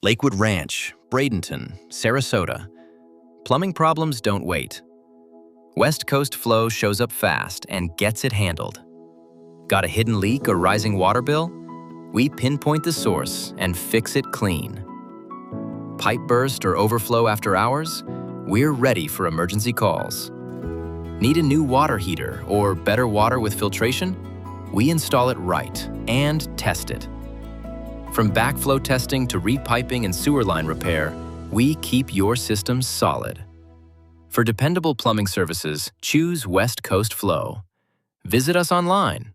Lakewood Ranch, Bradenton, Sarasota. Plumbing problems don't wait. West Coast Flow shows up fast and gets it handled. Got a hidden leak or rising water bill? We pinpoint the source and fix it clean. Pipe burst or overflow after hours? We're ready for emergency calls. Need a new water heater or better water with filtration? We install it right and test it. From backflow testing to repiping and sewer line repair, we keep your systems solid. For dependable plumbing services, choose West Coast Flow. Visit us online